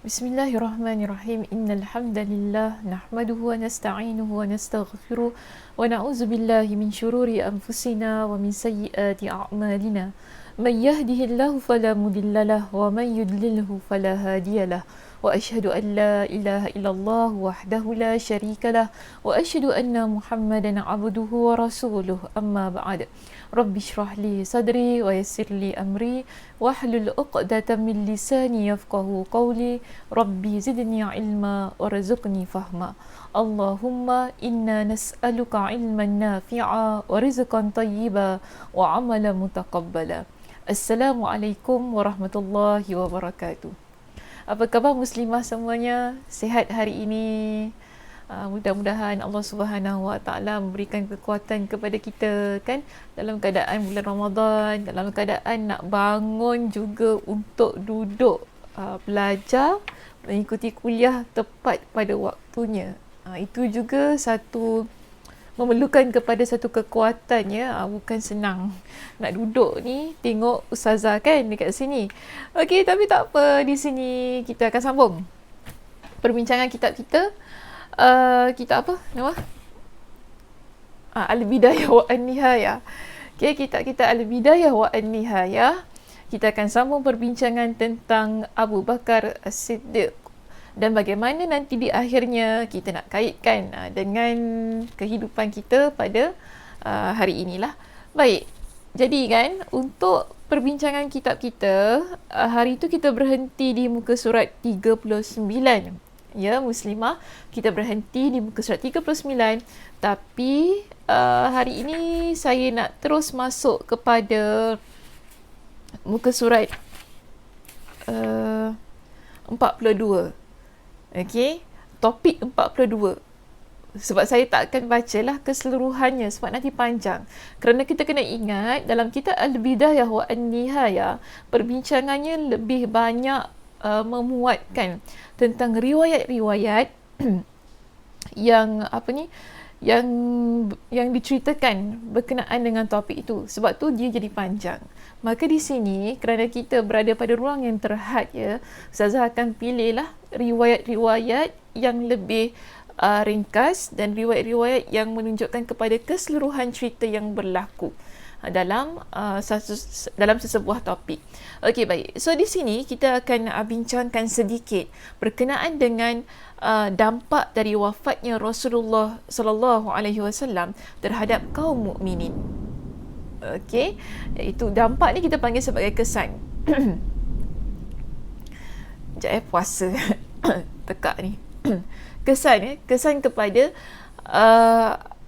Bismillahirrahmanirrahim. Innal hamdalillah nahmaduhu wa nasta'inuhu wa nastaghfiruh wa na'udzu billahi min shururi anfusina wa min sayyiati a'malina. Man yahdihillahu fala mudhillalah wa man yudlilhu fala hadiyalah. Wa asyhadu an la ilaha illallah wahdahu la syarikalah wa asyhadu anna Muhammadan 'abduhu wa rasuluh. Amma ba'd. Rabbi shrah li sadri wa yassir li amri wahlul 'uqdatam min lisani yafqahu qawli. Rabbi zidni ilma warzuqni fahma. Allahumma inna nas'aluka ilman nafi'a wa rizqan tayyiba wa amalan mutaqabbala. Assalamualaikum warahmatullahi wabarakatuh. Apa khabar muslimah semuanya? Sihat hari ini? Mudah-mudahan Allah Subhanahu Wa Taala memberikan kekuatan kepada kita kan dalam keadaan bulan Ramadan, dalam keadaan nak bangun juga untuk duduk belajar, mengikuti kuliah tepat pada waktunya. Itu juga satu memerlukan kepada satu kekuatan ya, bukan senang nak duduk ni tengok ustazah kan dekat sini. Okey, tapi tak apa, di sini kita akan sambung perbincangan kitab kita. Kitab apa nama? Al-Bidayah wa An-Nihayah. Okey, kitab kita Al-Bidayah wa An-Nihayah. Kita akan sambung perbincangan tentang Abu Bakar As-Siddiq dan bagaimana nanti di akhirnya kita nak kaitkan dengan kehidupan kita pada hari inilah. Baik, jadi kan untuk perbincangan kitab kita, hari itu kita berhenti di muka surat 39. Ya muslimah, kita berhenti di muka surat 39, tapi hari ini saya nak terus masuk kepada muka surat 42. Okey, topik 42. Sebab saya tak akan bacalah keseluruhannya sebab nanti panjang. Kerana kita kena ingat dalam kitab Al-Bidayah wa An-Nihayah, perbincangannya lebih banyak memuatkan tentang riwayat-riwayat yang yang diceritakan berkenaan dengan topik itu. Sebab tu dia jadi panjang. Maka di sini kerana kita berada pada ruang yang terhad ya, Ustazah akan pilihlah riwayat-riwayat yang lebih ringkas dan riwayat-riwayat yang menunjukkan kepada keseluruhan cerita yang berlaku dalam sesebuah topik. Okey, baik. So di sini kita akan bincangkan sedikit berkenaan dengan dampak dari wafatnya Rasulullah sallallahu alaihi wasallam terhadap kaum mukminin. Okey, iaitu dampak ni kita panggil sebagai kesan. Sekejap puasa tekak ni. Kesan kepada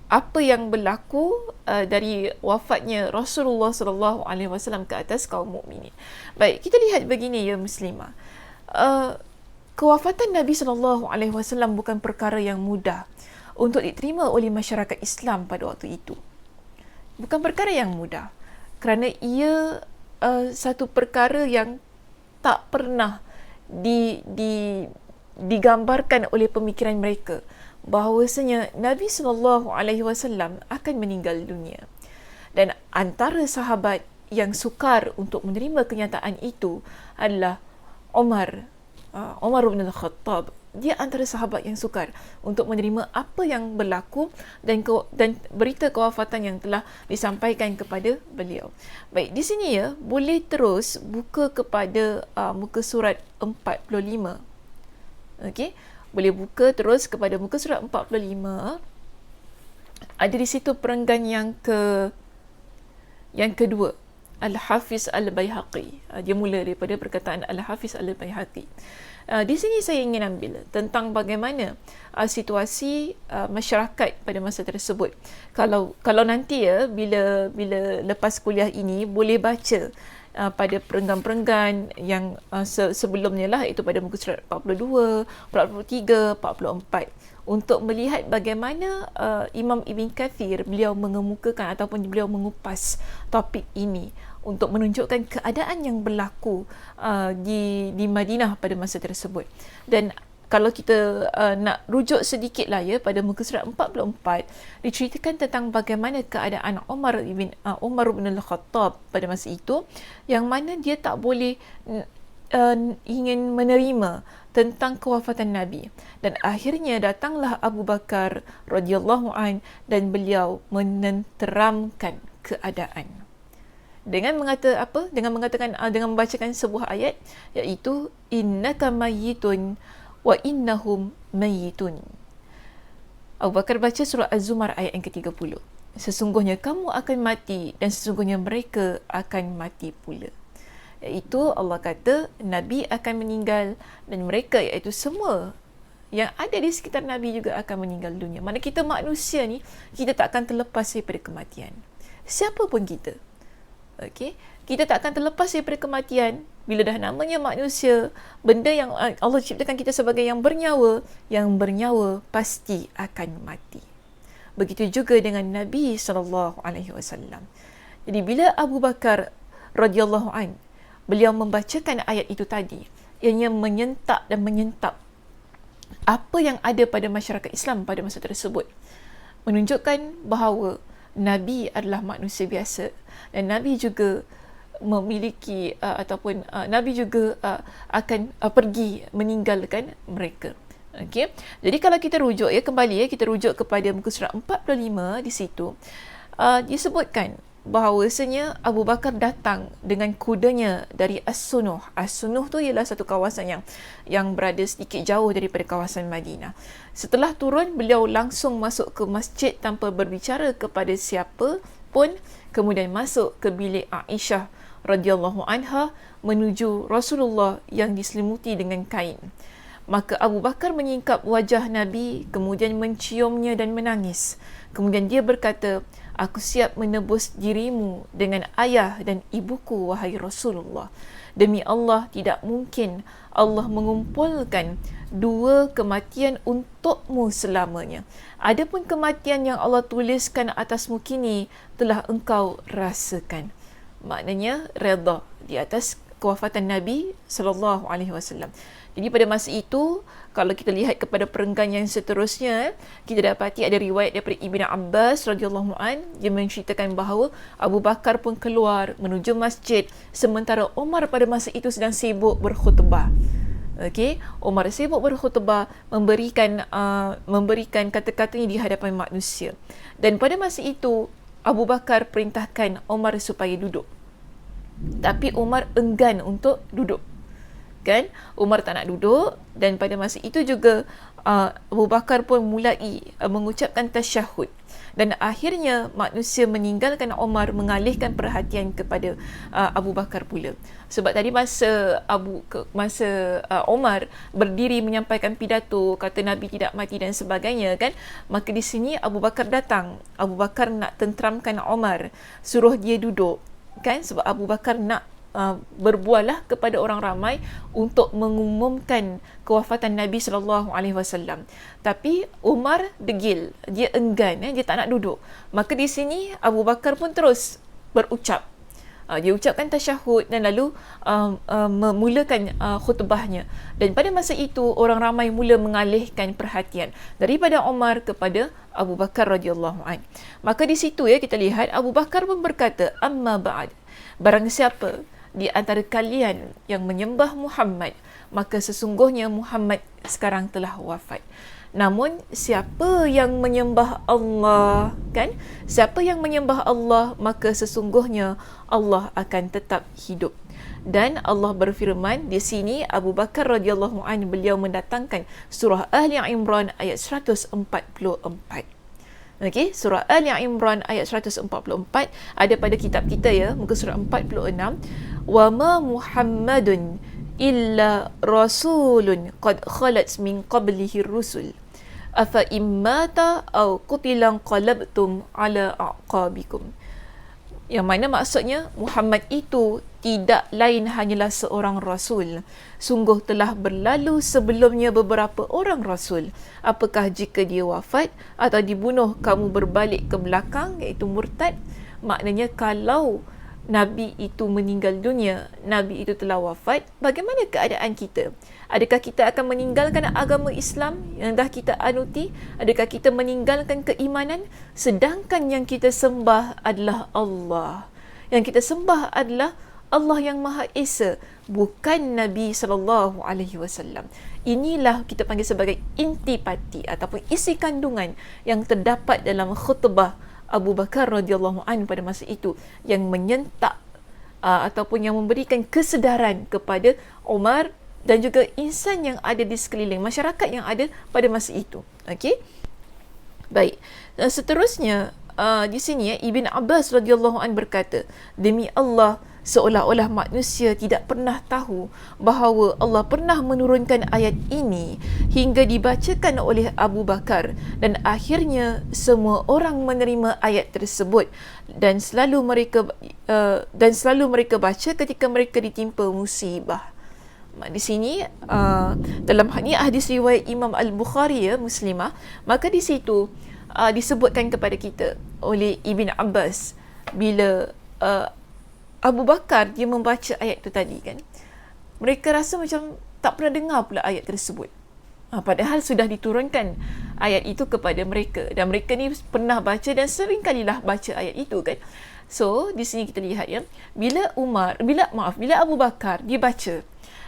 apa yang berlaku dari wafatnya Rasulullah sallallahu alaihi wasallam ke atas kaum mukminin. Baik, kita lihat begini ya muslimah. Kewafatan Nabi sallallahu alaihi wasallam bukan perkara yang mudah untuk diterima oleh masyarakat Islam pada waktu itu. Bukan perkara yang mudah kerana ia satu perkara yang tak pernah digambarkan oleh pemikiran mereka bahawasanya Nabi SAW akan meninggal dunia. Dan antara sahabat yang sukar untuk menerima kenyataan itu adalah Umar bin Al-Khattab. Dia antara sahabat yang sukar untuk menerima apa yang berlaku dan berita kewafatan yang telah disampaikan kepada beliau. Baik, di sini ya, boleh terus buka kepada muka surat 45. Okey, boleh buka terus kepada muka surat 45. Ada di situ perenggan yang kedua, Al-Hafiz Al-Baihaqi. Dia mula daripada perkataan Al-Hafiz Al-Baihaqi. Di sini saya ingin ambil tentang bagaimana situasi masyarakat pada masa tersebut. Kalau nanti ya, bila lepas kuliah ini boleh baca pada perenggan-perenggan yang sebelumnya lah, itu pada muka surat 42, 43, 44, untuk melihat bagaimana Imam Ibn Kathir beliau mengemukakan ataupun beliau mengupas topik ini untuk menunjukkan keadaan yang berlaku di Madinah pada masa tersebut. Dan kalau kita nak rujuk sedikit lah ya, pada muka surat 44 diceritakan tentang bagaimana keadaan Umar bin Al-Khattab pada masa itu, yang mana dia tak boleh ingin menerima tentang kewafatan Nabi, dan akhirnya datanglah Abu Bakar radhiyallahu an dan beliau menenteramkan keadaan dengan dengan membacakan sebuah ayat, iaitu innaka mayyitun wa innahum mayyitun. Abu Bakar baca surah Az-Zumar ayat yang ke-30. Sesungguhnya kamu akan mati dan sesungguhnya mereka akan mati pula. Iaitu Allah kata Nabi akan meninggal dan mereka, iaitu semua yang ada di sekitar Nabi juga akan meninggal dunia. Mana kita manusia ni, kita tak akan terlepas daripada kematian. Siapa pun kita. Okey, kita tak akan terlepas daripada kematian. Bila dah namanya manusia, benda yang Allah ciptakan kita sebagai yang bernyawa pasti akan mati. Begitu juga dengan Nabi SAW. Jadi bila Abu Bakar radhiyallahu an, beliau membacakan ayat itu tadi, ianya menyentak dan menyentap apa yang ada pada masyarakat Islam pada masa tersebut, menunjukkan bahawa Nabi adalah manusia biasa dan Nabi juga memiliki Nabi juga akan pergi meninggalkan mereka. Okey. Jadi kalau kita rujuk kita rujuk kepada muka surat 45 di situ. Disebutkan bahawasanya Abu Bakar datang dengan kudanya dari As-Sunuh. As-Sunuh tu ialah satu kawasan yang berada sedikit jauh daripada kawasan Madinah. Setelah turun, beliau langsung masuk ke masjid tanpa berbicara kepada siapa pun, kemudian masuk ke bilik Aisyah radhiyallahu anha menuju Rasulullah yang diselimuti dengan kain. Maka Abu Bakar menyingkap wajah Nabi, kemudian menciumnya dan menangis. Kemudian dia berkata, aku siap menebus dirimu dengan ayah dan ibuku, wahai Rasulullah. Demi Allah, tidak mungkin Allah mengumpulkan dua kematian untukmu selamanya. Adapun kematian yang Allah tuliskan atasmu kini telah engkau rasakan. Maknanya redha di atas kewafatan Nabi SAW. Jadi pada masa itu, kalau kita lihat kepada perenggan yang seterusnya, kita dapati ada riwayat daripada Ibn Abbas radhiyallahu an, dia menceritakan bahawa Abu Bakar pun keluar menuju masjid sementara Umar pada masa itu sedang sibuk berkhutbah. Okey, Umar sibuk berkhutbah, memberikan kata-katanya di hadapan manusia. Dan pada masa itu Abu Bakar perintahkan Umar supaya duduk. Tapi Umar enggan untuk duduk. Kan? Umar tak nak duduk, dan pada masa itu juga Abu Bakar pun mulai mengucapkan tasyahud, dan akhirnya manusia meninggalkan Umar, mengalihkan perhatian kepada Abu Bakar pula. Sebab tadi masa Umar berdiri menyampaikan pidato, kata Nabi tidak mati dan sebagainya kan, maka di sini Abu Bakar datang. Abu Bakar nak tenteramkan Umar, suruh dia duduk kan, sebab Abu Bakar nak berbualah kepada orang ramai untuk mengumumkan kewafatan Nabi SAW. Tapi Umar degil, dia enggan, dia tak nak duduk. Maka di sini Abu Bakar pun terus berucap. Dia ucapkan tasyahud dan lalu memulakan khutbahnya. Dan pada masa itu orang ramai mula mengalihkan perhatian daripada Umar kepada Abu Bakar radhiyallahu an. Maka di situ kita lihat Abu Bakar pun berkata, amma ba'd, barang siapa di antara kalian yang menyembah Muhammad, maka sesungguhnya Muhammad sekarang telah wafat. Namun siapa yang menyembah Allah, kan? Siapa yang menyembah Allah, maka sesungguhnya Allah akan tetap hidup. Dan Allah berfirman di sini, Abu Bakar radhiyallahu anhu beliau mendatangkan surah Ali Imran ayat 144. Okey, surah Ali Imran ayat 144 ada pada kitab kita muka surah 46. Wa ma Muhammadun illa rasulun qad khalat min qablihi rusul afa immata aw qutilan qalabtum ala aqabikum. Yang mana maksudnya Muhammad itu tidak lain hanyalah seorang rasul. Sungguh telah berlalu sebelumnya beberapa orang rasul. Apakah jika dia wafat atau dibunuh kamu berbalik ke belakang, iaitu murtad? Maknanya kalau Nabi itu meninggal dunia, Nabi itu telah wafat, bagaimana keadaan kita? Adakah kita akan meninggalkan agama Islam yang dah kita anuti? Adakah kita meninggalkan keimanan? Sedangkan yang kita sembah adalah Allah. Yang kita sembah adalah Allah yang Maha Esa, bukan Nabi SAW. Inilah kita panggil sebagai intipati ataupun isi kandungan yang terdapat dalam khutbah Abu Bakar radhiyallahu anhu pada masa itu, yang menyentak ataupun yang memberikan kesedaran kepada Umar dan juga insan yang ada di sekeliling, masyarakat yang ada pada masa itu. Okey. Baik. Seterusnya di sini Ibn Abbas radhiyallahu anhu berkata, demi Allah, seolah-olah manusia tidak pernah tahu bahawa Allah pernah menurunkan ayat ini hingga dibacakan oleh Abu Bakar, dan akhirnya semua orang menerima ayat tersebut dan selalu mereka baca ketika mereka ditimpa musibah. Di sini dalam ni hadis riwayat Imam Al-Bukhari, Muslimah, maka di situ disebutkan kepada kita oleh Ibn Abbas bila Abu Bakar dia membaca ayat tu tadi kan, mereka rasa macam tak pernah dengar pula ayat tersebut. Padahal sudah diturunkan ayat itu kepada mereka dan mereka ni pernah baca dan sering kalilah baca ayat itu kan. So di sini kita lihat bila Abu Bakar dia baca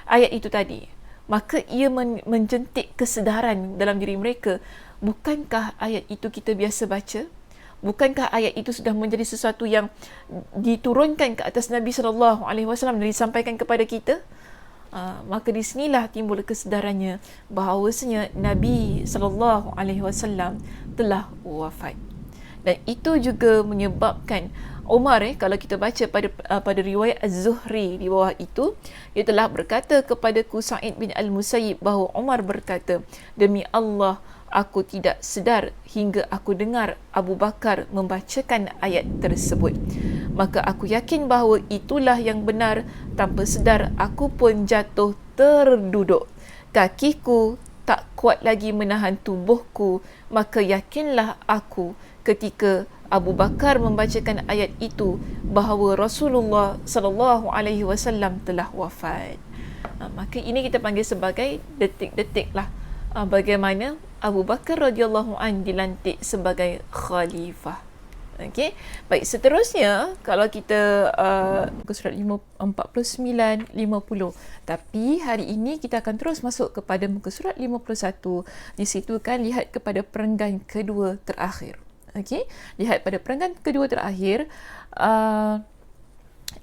ayat itu tadi, maka ia menjentik kesedaran dalam diri mereka. Bukankah ayat itu kita biasa baca? Bukankah ayat itu sudah menjadi sesuatu yang diturunkan ke atas Nabi SAW dan disampaikan kepada kita? Maka di sinilah timbul kesedarannya bahawasanya Nabi SAW telah wafat. Dan itu juga menyebabkan Umar, kalau kita baca pada riwayat Az-Zuhri di bawah itu, ia telah berkata kepadaku Sa'id bin Al-Musayyib bahawa Umar berkata, demi Allah, aku tidak sedar hingga aku dengar Abu Bakar membacakan ayat tersebut. Maka aku yakin bahawa itulah yang benar. Tanpa sedar aku pun jatuh terduduk. Kakiku tak kuat lagi menahan tubuhku. Maka yakinlah aku ketika Abu Bakar membacakan ayat itu bahawa Rasulullah SAW telah wafat. Maka ini kita panggil sebagai detik-detik lah bagaimana Abu Bakar radhiyallahu an dilantik sebagai khalifah. Okey. Baik, seterusnya kalau kita muka surat 49 50. Tapi hari ini kita akan terus masuk kepada muka surat 51. Di situ kan lihat kepada perenggan kedua terakhir. Okey. Lihat pada perenggan kedua terakhir,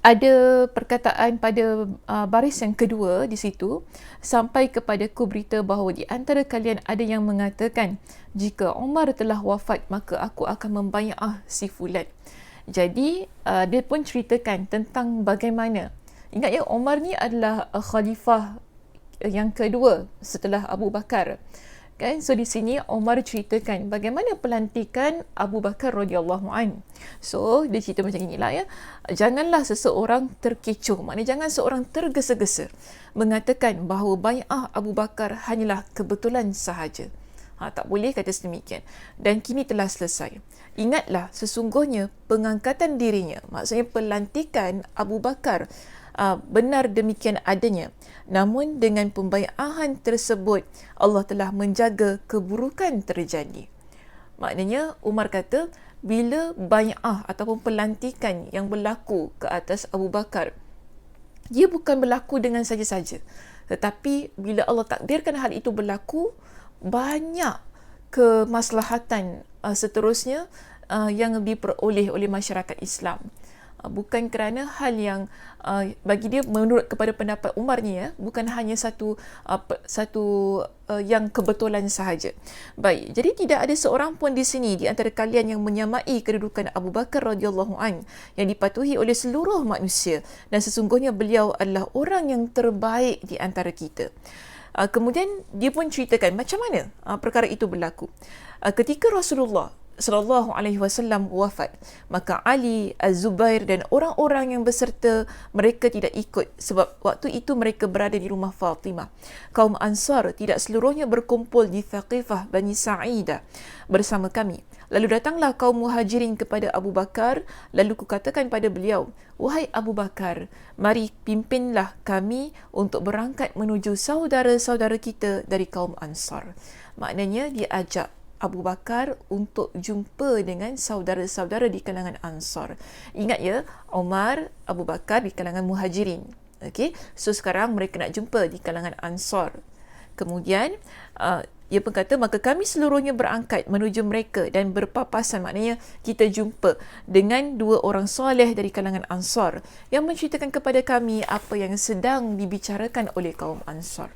ada perkataan pada baris yang kedua di situ, sampai kepadaku berita bahawa di antara kalian ada yang mengatakan, jika Umar telah wafat maka aku akan membayar si fulan. Jadi dia pun ceritakan tentang bagaimana, ingat ya, Umar ni adalah khalifah yang kedua setelah Abu Bakar kan. So di sini Umar ceritakan bagaimana pelantikan Abu Bakar radhiyallahu an. So dia cerita macam inilah ya. Janganlah seseorang terkecoh, maknanya jangan seorang tergesa-gesa mengatakan bahawa bai'ah Abu Bakar hanyalah kebetulan sahaja. Tak boleh kata sedemikian. Dan kini telah selesai. Ingatlah sesungguhnya pengangkatan dirinya, maksudnya pelantikan Abu Bakar, benar demikian adanya. Namun dengan pembai'ahan tersebut Allah telah menjaga keburukan terjadi. Maknanya Umar kata bila bai'ah ataupun pelantikan yang berlaku ke atas Abu Bakar, dia bukan berlaku dengan saja-saja, tetapi bila Allah takdirkan hal itu berlaku, banyak kemaslahatan seterusnya yang diperoleh oleh masyarakat Islam. Bukan kerana hal yang bagi dia menurut kepada pendapat Umar ni bukan hanya satu yang kebetulan sahaja. Baik, jadi tidak ada seorang pun di sini di antara kalian yang menyamai kedudukan Abu Bakar radhiyallahu an yang dipatuhi oleh seluruh manusia, dan sesungguhnya beliau adalah orang yang terbaik di antara kita. Kemudian dia pun ceritakan macam mana perkara itu berlaku. Ketika Rasulullah sallallahu alaihi wasallam wafat, maka Ali, Az-Zubair dan orang-orang yang berserta mereka tidak ikut sebab waktu itu mereka berada di rumah Fatimah. Kaum Ansar tidak seluruhnya berkumpul di Thaqifah Bani Sa'idah bersama kami. Lalu datanglah kaum Muhajirin kepada Abu Bakar, lalu kukatakan pada beliau, wahai Abu Bakar, mari pimpinlah kami untuk berangkat menuju saudara-saudara kita dari kaum Ansar. Maknanya dia ajak Abu Bakar untuk jumpa dengan saudara-saudara di kalangan Ansar. Ingat ya, Umar, Abu Bakar di kalangan Muhajirin. Okey, so sekarang mereka nak jumpa di kalangan Ansar. Kemudian ia pun kata, maka kami seluruhnya berangkat menuju mereka dan berpapasan, maknanya kita jumpa dengan dua orang soleh dari kalangan Ansar yang menceritakan kepada kami apa yang sedang dibicarakan oleh kaum Ansar.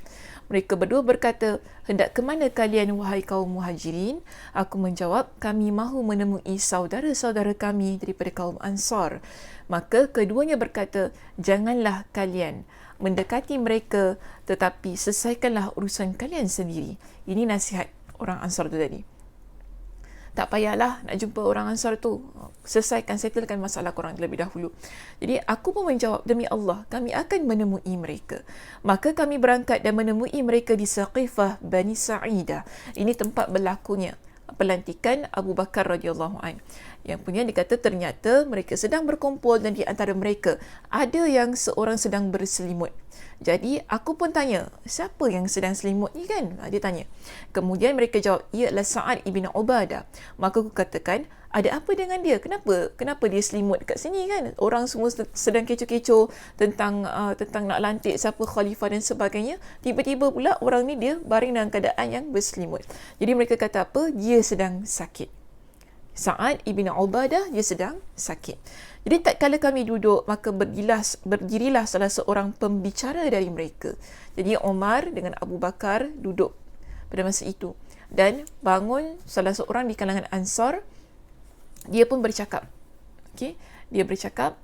Mereka berdua berkata, hendak ke mana kalian wahai kaum Muhajirin? Aku menjawab, kami mahu menemui saudara-saudara kami daripada kaum Ansar. Maka keduanya berkata, janganlah kalian mendekati mereka, tetapi selesaikanlah urusan kalian sendiri. Ini nasihat orang Ansar tu tadi. Tak payahlah nak jumpa orang Ansar tu, selesaikan, settlekan masalah korang terlebih dahulu. Jadi aku pun menjawab, demi Allah, kami akan menemui mereka. Maka kami berangkat dan menemui mereka di Saqifah Bani Sa'idah. Ini tempat berlakunya pelantikan Abu Bakar radhiyallahu an. Yang punya dikata ternyata mereka sedang berkumpul dan di antara mereka ada yang seorang sedang berselimut. Jadi aku pun tanya, siapa yang sedang selimut ni kan? Dia tanya. Kemudian mereka jawab, ia adalah Sa'ad ibn Ubadah. Maka aku katakan, ada apa dengan dia? Kenapa dia selimut dekat sini kan? Orang semua sedang kecoh-kecoh tentang nak lantik siapa khalifah dan sebagainya. Tiba-tiba pula orang ni dia baring dalam keadaan yang berselimut. Jadi mereka kata apa? Dia sedang sakit. Sa'ad ibn Ubadah, dia sedang sakit. Jadi tak kala kami duduk, maka berdirilah salah seorang pembicara dari mereka. Jadi Umar dengan Abu Bakar duduk pada masa itu. Dan bangun salah seorang di kalangan Ansar, dia pun bercakap. Okay? Dia bercakap,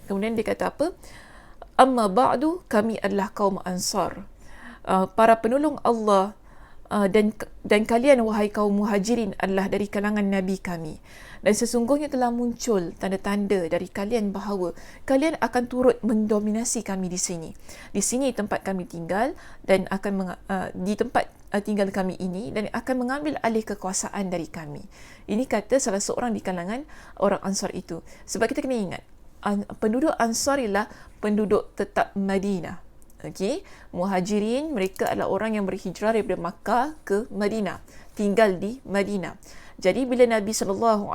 kemudian dia kata apa? Amma ba'du, kami adalah kaum Ansar. Para penolong Allah, dan kalian wahai kaum Muhajirin adalah dari kalangan Nabi kami. Dan sesungguhnya telah muncul tanda-tanda dari kalian bahawa kalian akan turut mendominasi kami di sini. Di sini tempat kami tinggal dan di tempat tinggal kami ini, dan akan mengambil alih kekuasaan dari kami. Ini kata salah seorang di kalangan orang Ansar itu. Sebab kita kena ingat, penduduk Ansar ialah penduduk tetap Madinah. Okey, Muhajirin mereka adalah orang yang berhijrah daripada Makkah ke Madinah, tinggal di Madinah. Jadi bila Nabi SAW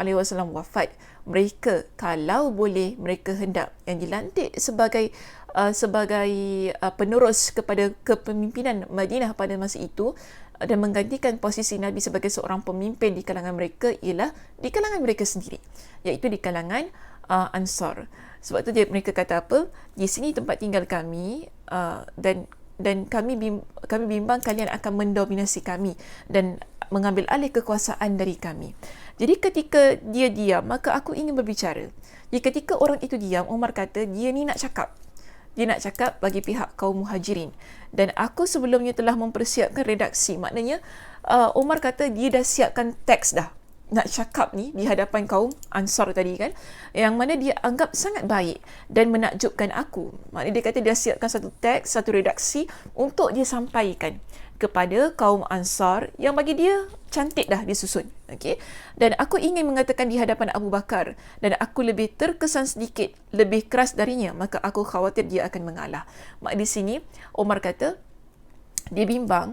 wafat, mereka kalau boleh mereka hendak yang dilantik sebagai penerus kepada kepemimpinan Madinah pada masa itu dan menggantikan posisi Nabi sebagai seorang pemimpin di kalangan mereka ialah di kalangan mereka sendiri, iaitu di kalangan Ansar. Sebab tu mereka kata apa? Di sini tempat tinggal kami, dan kami bimbang kalian akan mendominasi kami dan mengambil alih kekuasaan dari kami. Jadi ketika dia diam, maka aku ingin berbicara. Jadi ketika orang itu diam, Umar kata dia ni nak cakap. Dia nak cakap bagi pihak kaum Muhajirin. Dan aku sebelumnya telah mempersiapkan redaksi. Maknanya Umar kata dia dah siapkan teks dah nak cakap ni di hadapan kaum Ansar tadi kan, yang mana dia anggap sangat baik dan menakjubkan aku. Maknanya dia kata dia siapkan satu teks, satu redaksi untuk dia sampaikan kepada kaum Ansar yang bagi dia cantik dah disusun. Okay? Dan aku ingin mengatakan di hadapan Abu Bakar, dan aku lebih terkesan sedikit lebih keras darinya, maka aku khawatir dia akan mengalah. Mak di sini Umar kata dia bimbang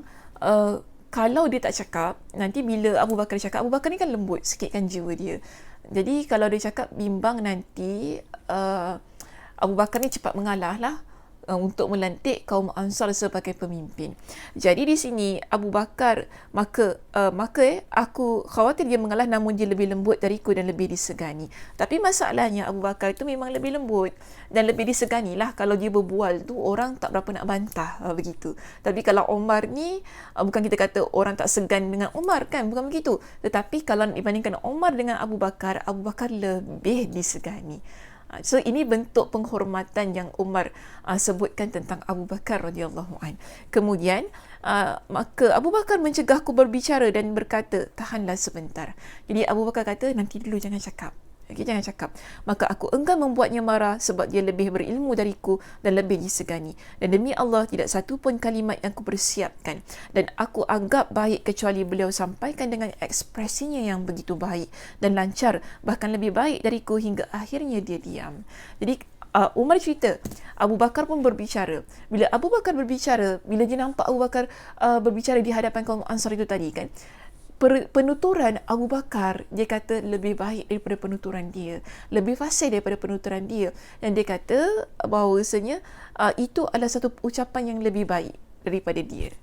kalau dia tak cakap, nanti bila Abu Bakar cakap, Abu Bakar ni kan lembut sikit kan jiwa dia. Jadi kalau dia cakap, bimbang nanti Abu Bakar ni cepat mengalah lah untuk melantik kaum Ansar sebagai pemimpin. Jadi di sini Abu Bakar maka aku khawatir dia mengalah, namun dia lebih lembut dariku dan lebih disegani. Tapi masalahnya Abu Bakar itu memang lebih lembut dan lebih disegani lah. Kalau dia berbual tu orang tak berapa nak bantah, begitu. Tapi kalau Umar ni bukan kita kata orang tak segan dengan Umar kan, bukan begitu. Tetapi kalau dibandingkan Umar dengan Abu Bakar lebih disegani. So ini bentuk penghormatan yang Umar sebutkan tentang Abu Bakar radhiyallahu an. Kemudian maka Abu Bakar mencegahku berbicara dan berkata, tahanlah sebentar. Jadi Abu Bakar kata, nanti dulu jangan cakap. Okay, jangan cakap. Maka aku enggan membuatnya marah sebab dia lebih berilmu dariku dan lebih disegani. Dan demi Allah, tidak satu pun kalimat yang aku persiapkan dan aku anggap baik kecuali beliau sampaikan dengan ekspresinya yang begitu baik dan lancar, bahkan lebih baik dariku, hingga akhirnya dia diam. Jadi Umar cerita, Abu Bakar pun berbicara. Bila Abu Bakar berbicara, bila dia nampak Abu Bakar berbicara di hadapan kaum Ansar itu tadi kan, penuturan Abu Bakar, dia kata lebih baik daripada penuturan dia, lebih fasih daripada penuturan dia, dan dia kata bahawasanya itu adalah satu ucapan yang lebih baik daripada dia.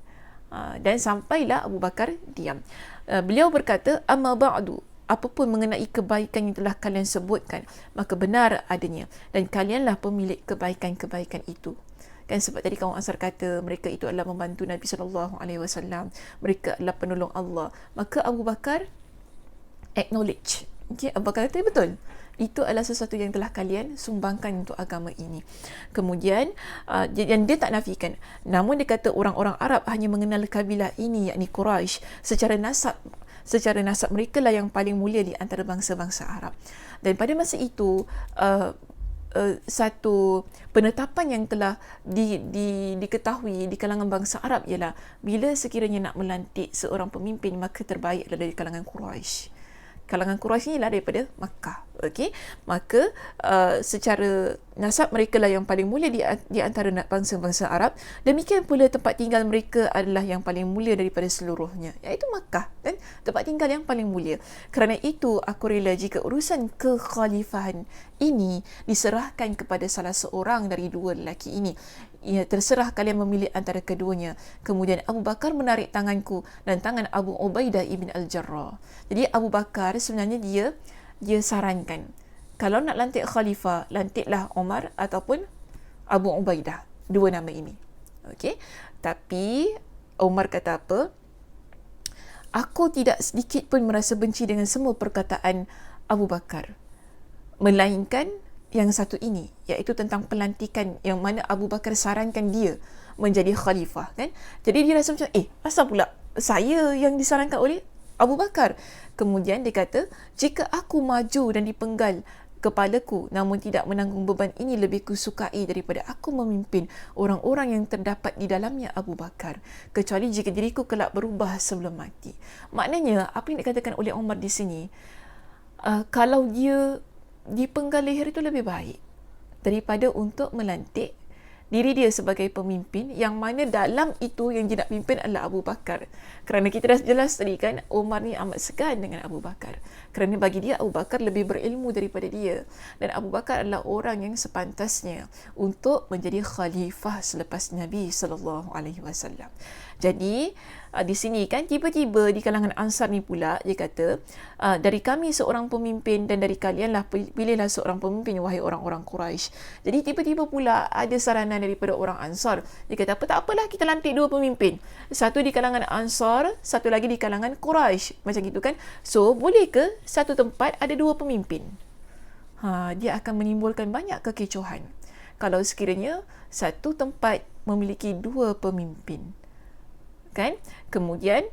Dan sampailah Abu Bakar diam. Beliau berkata, amma ba'du, apapun mengenai kebaikan yang telah kalian sebutkan, maka benar adanya, dan kalianlah pemilik kebaikan-kebaikan itu. Kan sebab tadi kaum Ansar kata mereka itu adalah membantu Nabi SAW, mereka adalah penolong Allah. Maka Abu Bakar acknowledge. Okay, Abu Bakar kata betul. Itu adalah sesuatu yang telah kalian sumbangkan untuk agama ini. Kemudian yang dia tak nafikan. Namun dia kata orang-orang Arab hanya mengenal kabilah ini, yakni Quraisy, secara nasab mereka lah yang paling mulia di antara bangsa-bangsa Arab. Dan pada masa itu satu penetapan yang telah diketahui di kalangan bangsa Arab ialah bila sekiranya nak melantik seorang pemimpin, maka terbaik adalah dari kalangan Quraisy. Kalangan Quraisy ni lah daripada Makkah. Okey, maka secara nasab mereka lah yang paling mulia di antara bangsa-bangsa Arab. Demikian pula tempat tinggal mereka adalah yang paling mulia daripada seluruhnya, iaitu Makkah, kan, tempat tinggal yang paling mulia. Kerana itu aku rela jika urusan kekhalifahan ini diserahkan kepada salah seorang dari dua lelaki ini. Ya, terserah kalian memilih antara keduanya. Kemudian Abu Bakar menarik tanganku dan tangan Abu Ubaidah ibn Al-Jarrah. Jadi Abu Bakar sebenarnya dia sarankan, kalau nak lantik khalifah, lantiklah Umar ataupun Abu Ubaidah, dua nama ini. Okey, tapi Umar kata apa? Aku tidak sedikit pun merasa benci dengan semua perkataan Abu Bakar, melainkan yang satu ini, iaitu tentang pelantikan yang mana Abu Bakar sarankan dia menjadi khalifah, kan? Jadi dia rasa macam, asal pula saya yang disarankan oleh Abu Bakar. Kemudian dia kata, jika aku maju dan dipenggal kepalaku namun tidak menanggung beban ini lebih kusukai daripada aku memimpin orang-orang yang terdapat di dalamnya Abu Bakar, kecuali jika diriku kelak berubah sebelum mati. Maknanya apa yang dikatakan oleh Umar di sini, kalau dia dipenggal leher itu lebih baik daripada untuk melantik diri dia sebagai pemimpin, yang mana dalam itu yang dia nak pimpin adalah Abu Bakar. Kerana kita dah jelas tadi kan, Umar ni amat segan dengan Abu Bakar, kerana bagi dia Abu Bakar lebih berilmu daripada dia, dan Abu Bakar adalah orang yang sepantasnya untuk menjadi khalifah selepas Nabi SAW. Jadi di sini kan tiba-tiba di kalangan Ansar ni pula dia kata, dari kami seorang pemimpin dan dari kalianlah pilihlah seorang pemimpin wahai orang-orang Quraisy. Jadi tiba-tiba pula ada saranan daripada orang Ansar. Dia kata, tak apalah kita lantik dua pemimpin, satu di kalangan Ansar, satu lagi di kalangan Quraisy, macam gitu kan. So boleh ke satu tempat ada dua pemimpin? Dia akan menimbulkan banyak kekecohan kalau sekiranya satu tempat memiliki dua pemimpin, kan? Kemudian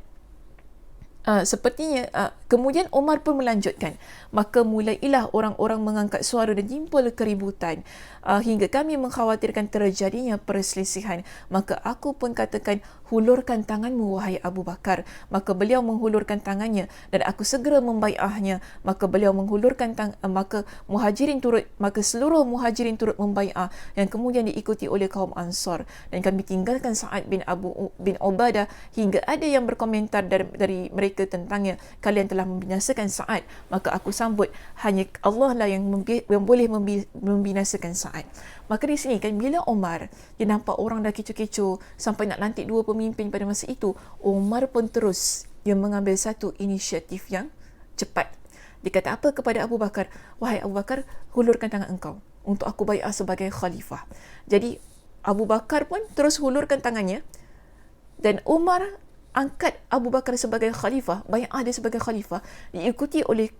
kemudian Umar pun melanjutkan, maka mulailah orang-orang mengangkat suara dan timbul keributan hingga kami mengkhawatirkan terjadinya perselisihan. Maka aku pun katakan, hulurkan tanganmu wahai Abu Bakar. Maka beliau menghulurkan tangannya dan aku segera membai'ahnya. Maka beliau menghulurkan maka seluruh muhajirin turut membai'ah, yang kemudian diikuti oleh kaum Ansar, dan kami tinggalkan Sa'ad bin Ubadah hingga ada yang berkomentar dari mereka tentangnya, kalian telah membinasakan Sa'ad. Maka aku sambut, hanya Allah lah yang boleh membinasakan Sa'ad. Maka di sini kan, bila Umar dia nampak orang dah kecoh-kecoh sampai nak lantik dua pemimpin pada masa itu, Umar pun terus dia mengambil satu inisiatif yang cepat. Dia kata apa kepada Abu Bakar? Wahai Abu Bakar, hulurkan tangan engkau untuk aku bai'ah sebagai khalifah. Jadi Abu Bakar pun terus hulurkan tangannya, dan Umar angkat Abu Bakar sebagai khalifah, bai'ah dia sebagai khalifah, diikuti oleh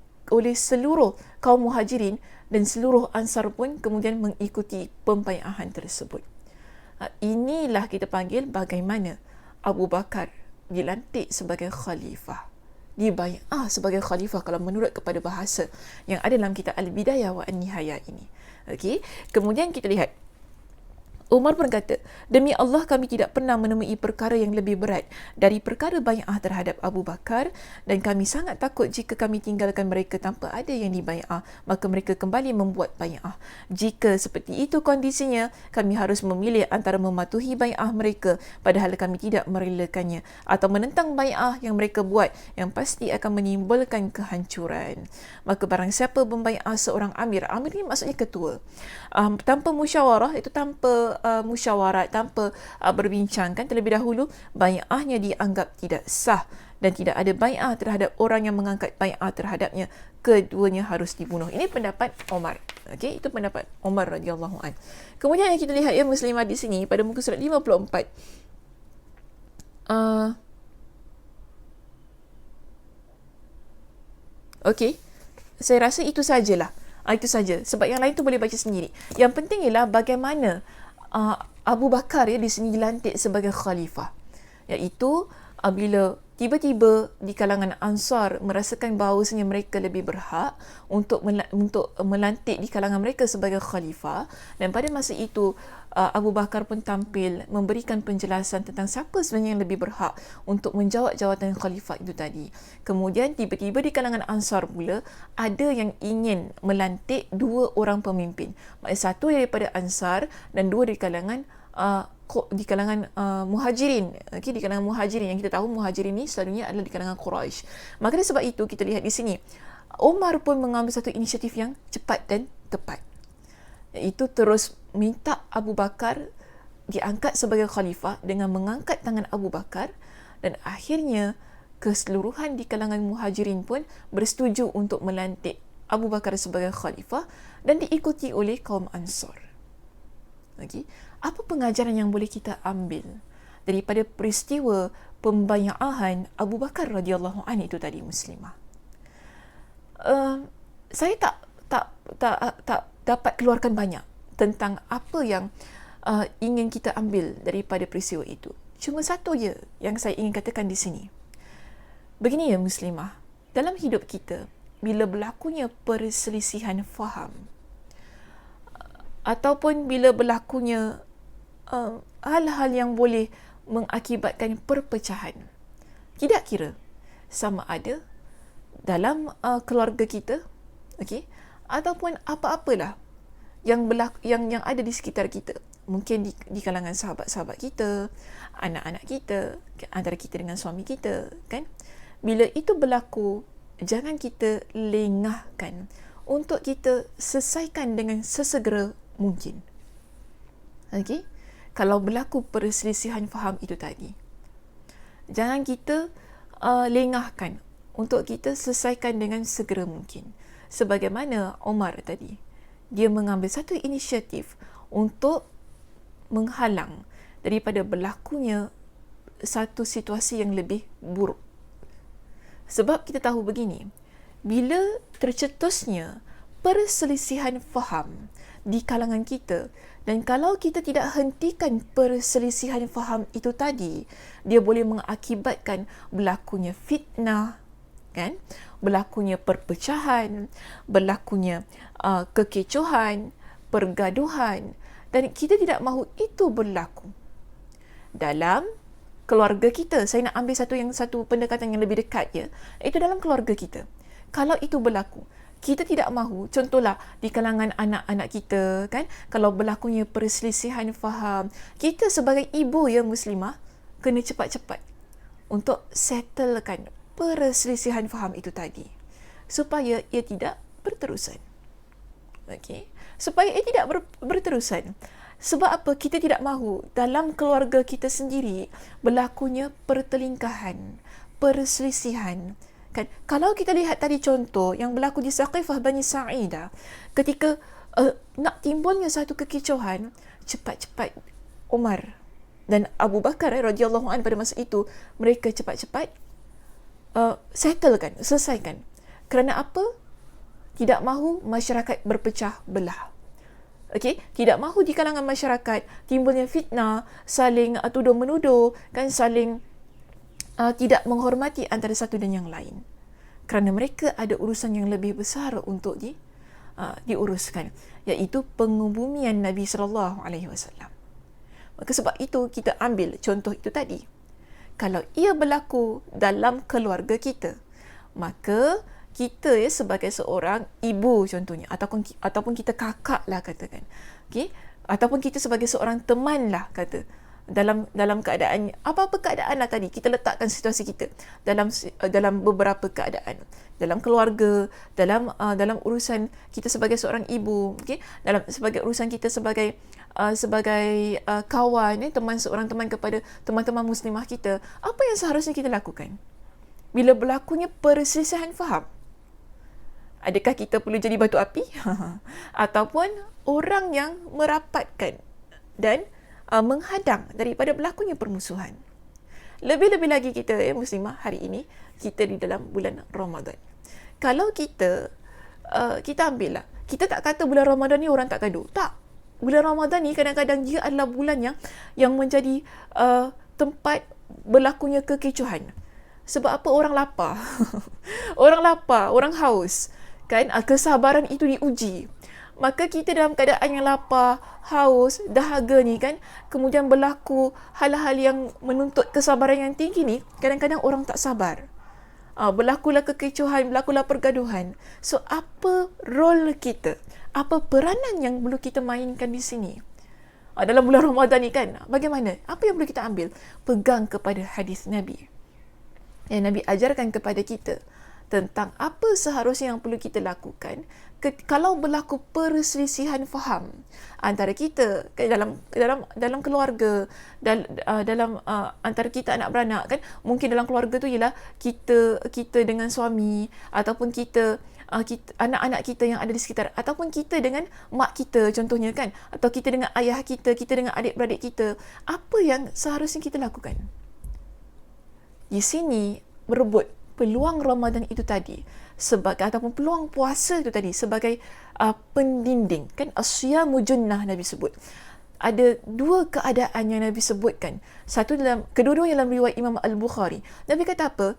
seluruh kaum muhajirin, dan seluruh Ansar pun kemudian mengikuti pembai'ahan tersebut. Inilah kita panggil bagaimana Abu Bakar dilantik sebagai khalifah, dibai'ah sebagai khalifah kalau menurut kepada bahasa yang ada dalam kitab Al-Bidayah wa An-Nihayah ini. Okey, kemudian kita lihat Umar pun kata, demi Allah kami tidak pernah menemui perkara yang lebih berat dari perkara bai'ah terhadap Abu Bakar, dan kami sangat takut jika kami tinggalkan mereka tanpa ada yang dibai'ah, maka mereka kembali membuat bai'ah. Jika seperti itu kondisinya, kami harus memilih antara mematuhi bai'ah mereka padahal kami tidak merelakannya, atau menentang bai'ah yang mereka buat yang pasti akan menimbulkan kehancuran. Maka barang siapa membai'ah seorang amir ni maksudnya ketua, tanpa musyawarah, itu tanpa musyawarat, tanpa berbincang kan terlebih dahulu, bai'ahnya dianggap tidak sah dan tidak ada bai'ah terhadap orang yang mengangkat bai'ah terhadapnya, keduanya harus dibunuh. Ini pendapat Umar. Okey, itu pendapat Umar radhiyallahu an. Kemudian yang kita lihat ya muslimah di sini pada muka surat 54. Okey. Saya rasa itu sajalah. Itu saja. Sebab yang lain tu boleh baca sendiri. Yang penting ialah bagaimana Abu Bakar di sini dilantik sebagai khalifah. Iaitu bila tiba-tiba di kalangan Ansar merasakan bahawasanya mereka lebih berhak untuk melantik di kalangan mereka sebagai khalifah, dan pada masa itu Abu Bakar pun tampil memberikan penjelasan tentang siapa sebenarnya yang lebih berhak untuk menjawab jawatan khalifah itu tadi. Kemudian tiba-tiba di kalangan Ansar pula ada yang ingin melantik dua orang pemimpin, satu daripada Ansar dan dua di kalangan Muhajirin. Di kalangan Muhajirin, yang kita tahu Muhajirin ni selalunya adalah di kalangan Quraisy. Maka sebab itu kita lihat di sini Umar pun mengambil satu inisiatif yang cepat dan tepat, iaitu terus minta Abu Bakar diangkat sebagai khalifah dengan mengangkat tangan Abu Bakar, dan akhirnya keseluruhan di kalangan Muhajirin pun bersetuju untuk melantik Abu Bakar sebagai khalifah dan diikuti oleh kaum Ansar. Apa pengajaran yang boleh kita ambil daripada peristiwa pembai'ahan Abu Bakar radhiyallahu anhu itu tadi muslimah? Saya tak dapat keluarkan banyak tentang apa yang ingin kita ambil daripada peristiwa itu. Cuma satu je yang saya ingin katakan di sini. Begini ya muslimah, dalam hidup kita bila berlakunya perselisihan faham ataupun bila berlakunya hal-hal yang boleh mengakibatkan perpecahan, tidak kira sama ada dalam keluarga kita, ataupun apa-apalah yang ada di sekitar kita, mungkin di kalangan sahabat-sahabat kita, anak-anak kita, antara kita dengan suami kita, kan? Bila itu berlaku, jangan kita lengahkan untuk kita selesaikan dengan sesegera mungkin. Kalau berlaku perselisihan faham itu tadi, jangan kita lengahkan untuk kita selesaikan dengan segera mungkin. Sebagaimana Umar tadi, dia mengambil satu inisiatif untuk menghalang daripada berlakunya satu situasi yang lebih buruk. Sebab kita tahu begini, bila tercetusnya perselisihan faham di kalangan kita, dan kalau kita tidak hentikan perselisihan faham itu tadi, dia boleh mengakibatkan berlakunya fitnah, kan? Berlakunya perpecahan, berlakunya kekecohan, pergaduhan, dan kita tidak mahu itu berlaku dalam keluarga kita. Saya nak ambil satu pendekatan yang lebih dekat ya, itu dalam keluarga kita. Kalau itu berlaku, kita tidak mahu, contohlah di kalangan anak-anak kita, kan, kalau berlakunya perselisihan faham, kita sebagai ibu ya muslimah kena cepat-cepat untuk settlekan perselisihan faham itu tadi supaya ia tidak berterusan. Supaya ia tidak berterusan. Sebab apa? Kita tidak mahu dalam keluarga kita sendiri berlakunya pertelingkahan, perselisihan. Kan? Kalau kita lihat tadi contoh yang berlaku di Saqifah Bani Sa'idah, ketika nak timbulnya satu kekicauan, cepat-cepat Umar dan Abu Bakar radhiyallahu anhu pada masa itu, mereka cepat-cepat settlekan, selesaikan. Kerana apa? Tidak mahu masyarakat berpecah belah. Tidak mahu di kalangan masyarakat timbulnya fitnah, saling tuduh-menuduh, kan, saling tidak menghormati antara satu dan yang lain. Kerana mereka ada urusan yang lebih besar untuk diuruskan, iaitu pengebumian Nabi sallallahu alaihi wasallam. Maka sebab itu kita ambil contoh itu tadi. Kalau ia berlaku dalam keluarga kita, maka kita sebagai seorang ibu contohnya, ataupun kita kakak lah katakan, okey, ataupun kita sebagai seorang teman lah kata, dalam keadaan apa-apa keadaan lah tadi, kita letakkan situasi kita dalam beberapa keadaan, dalam keluarga, dalam urusan kita sebagai seorang ibu, okey, sebagai urusan kita sebagai kawan, seorang teman kepada teman-teman muslimah kita. Apa yang seharusnya kita lakukan bila berlakunya perselisihan faham? Adakah kita perlu jadi batu api? Ataupun orang yang merapatkan dan menghadang daripada berlakunya permusuhan? Lebih-lebih lagi kita muslimah hari ini, kita di dalam bulan Ramadan. Kalau kita ambil lah, kita tak kata bulan Ramadan ni orang tak gaduh. Tak. Bulan Ramadan ni kadang-kadang dia adalah bulan yang menjadi tempat berlakunya kekecohan. Sebab apa? Orang lapar. Orang lapar, orang haus. Kan? Kesabaran itu diuji. Maka kita dalam keadaan yang lapar, haus, dahaga ni kan, kemudian berlaku hal-hal yang menuntut kesabaran yang tinggi ni, kadang-kadang orang tak sabar. Berlakulah kekecohan, berlakulah pergaduhan. So, apa role kita? Apa peranan yang perlu kita mainkan di sini? Dalam bulan Ramadan ni kan, bagaimana? Apa yang perlu kita ambil? Pegang kepada hadis Nabi. Yang Nabi ajarkan kepada kita tentang apa seharusnya yang perlu kita lakukan kalau berlaku perselisihan faham antara kita dalam keluarga, dalam antara kita anak beranak kan. Mungkin dalam keluarga tu ialah kita dengan suami, ataupun kita anak-anak kita yang ada di sekitar, ataupun kita dengan mak kita contohnya kan, atau kita dengan ayah kita dengan adik-beradik kita. Apa yang seharusnya kita lakukan? Di sini berebut peluang Ramadan itu tadi ataupun peluang puasa itu tadi sebagai pendinding kan. Asyamu junnah Nabi sebut. Ada dua keadaan yang Nabi sebutkan. Kedua-duanya dalam riwayat Imam Al-Bukhari. Nabi kata apa?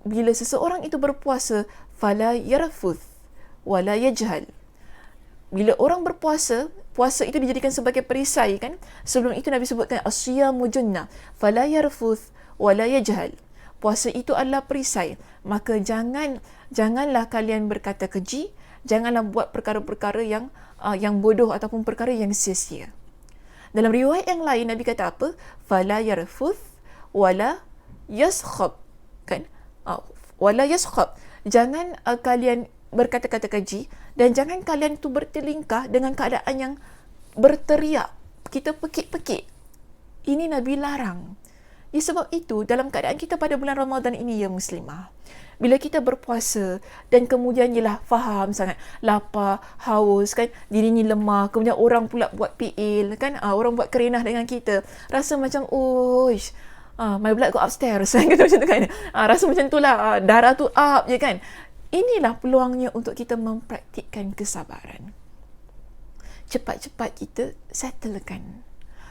Bila seseorang itu berpuasa, fala yarfuth wala yajhal. Bila orang berpuasa, puasa itu dijadikan sebagai perisai kan. Sebelum itu Nabi sebutkan asyamu junnah fala yarfuth wala yajhal. Puasa itu adalah perisai. Maka janganlah kalian berkata keji, janganlah buat perkara-perkara yang bodoh ataupun perkara yang sia-sia. Dalam riwayat yang lain Nabi kata apa? Fala yarfuth wala yaskhab. Kan? Wala yaskhab. Jangan kalian berkata-kata keji, dan jangan kalian tu bertelingkah dengan keadaan yang berteriak. Kita pekik-pekik. Ini Nabi larang. Sebab itu, dalam keadaan kita pada bulan Ramadan ini, ya muslimah, bila kita berpuasa dan kemudian ialah faham sangat, lapar, haus kan, diri ni lemah, kemudian orang pula buat PL kan, orang buat kerenah dengan kita, rasa macam oish, my blood go upstairs kan, macam tu kan, rasa macam tu lah, darah tu up je kan. Inilah peluangnya untuk kita mempraktikkan kesabaran. Cepat-cepat kita settlekan,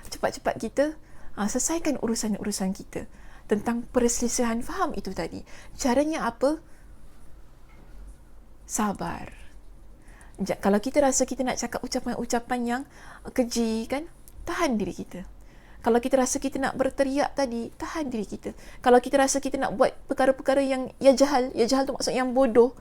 cepat-cepat kita selesaikan urusan-urusan kita tentang perselisihan faham itu tadi. Caranya apa? Sabar. Kalau kita rasa kita nak cakap ucapan-ucapan yang keji kan, tahan diri kita. Kalau kita rasa kita nak berteriak tadi, tahan diri kita. Kalau kita rasa kita nak buat perkara-perkara yang jahal tu maksud yang bodoh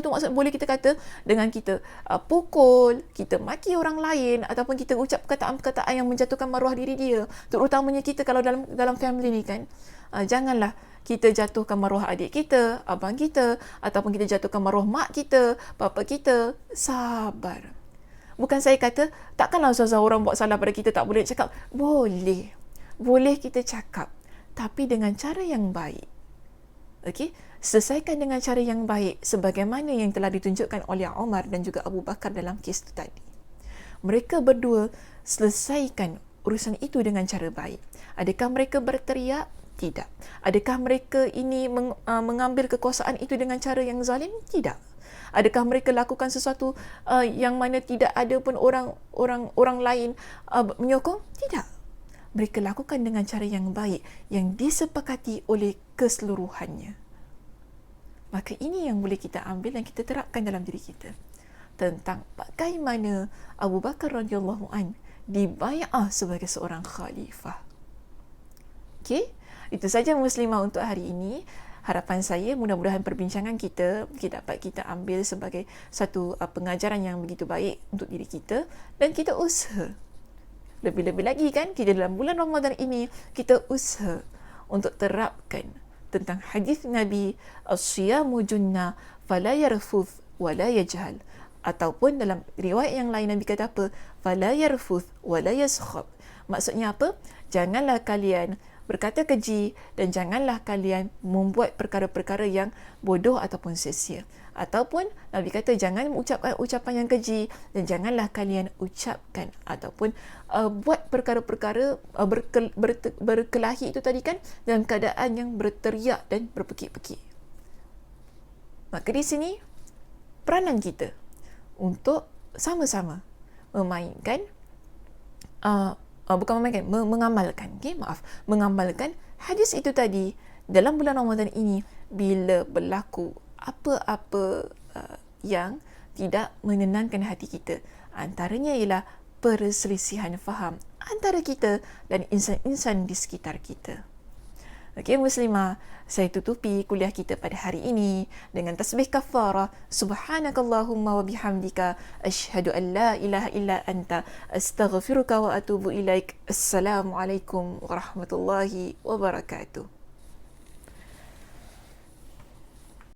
tu maksud boleh kita kata dengan kita pukul, kita maki orang lain, ataupun kita ucap perkataan-perkataan yang menjatuhkan maruah diri dia. Terutamanya kita kalau dalam family ni kan, janganlah kita jatuhkan maruah adik kita, abang kita, ataupun kita jatuhkan maruah mak kita, bapa kita. Sabar. Bukan saya kata, takkanlah ustazah orang buat salah pada kita tak boleh cakap. Boleh. Boleh kita cakap. Tapi dengan cara yang baik. Okey? Selesaikan dengan cara yang baik. Sebagaimana yang telah ditunjukkan oleh Umar dan juga Abu Bakar dalam kes itu tadi. Mereka berdua selesaikan urusan itu dengan cara baik. Adakah mereka berteriak? Tidak. Adakah mereka ini mengambil kekuasaan itu dengan cara yang zalim? Tidak. Adakah mereka lakukan sesuatu yang mana tidak ada pun orang lain menyokong? Tidak. Mereka lakukan dengan cara yang baik, yang disepakati oleh keseluruhannya. Maka ini yang boleh kita ambil dan kita terapkan dalam diri kita. Tentang bagaimana Abu Bakar radhiyallahu an dibai'ah sebagai seorang khalifah. Okey, itu saja muslimah untuk hari ini. Harapan saya mudah-mudahan perbincangan kita dapat kita ambil sebagai satu pengajaran yang begitu baik untuk diri kita, dan kita usaha. Lebih-lebih lagi kan, kita dalam bulan Ramadan ini, kita usaha untuk terapkan tentang hadis Nabi, as-siyamu junnah fala yarfuth wala yajhal, ataupun dalam riwayat yang lain Nabi kata apa? Fala yarfuth wala yaskhab. Maksudnya apa? Janganlah kalian berkata keji dan janganlah kalian membuat perkara-perkara yang bodoh ataupun sia-sia. Ataupun Nabi kata jangan ucapkan ucapan yang keji dan janganlah kalian ucapkan ataupun buat perkara-perkara berkelahi itu tadi kan, dalam keadaan yang berteriak dan berpekik-pekik. Maka di sini peranan kita untuk sama-sama memainkan mengamalkan hadis itu tadi dalam bulan Ramadan ini bila berlaku apa-apa yang tidak menenangkan hati kita. Antaranya ialah perselisihan faham antara kita dan insan-insan di sekitar kita. Okey muslimah, saya tutupi kuliah kita pada hari ini dengan tasbih kafarah. Subhanakallahumma wa bihamdika asyhadu an la ilaha illa anta astaghfiruka wa atubu ilaik. Assalamualaikum warahmatullahi wabarakatuh.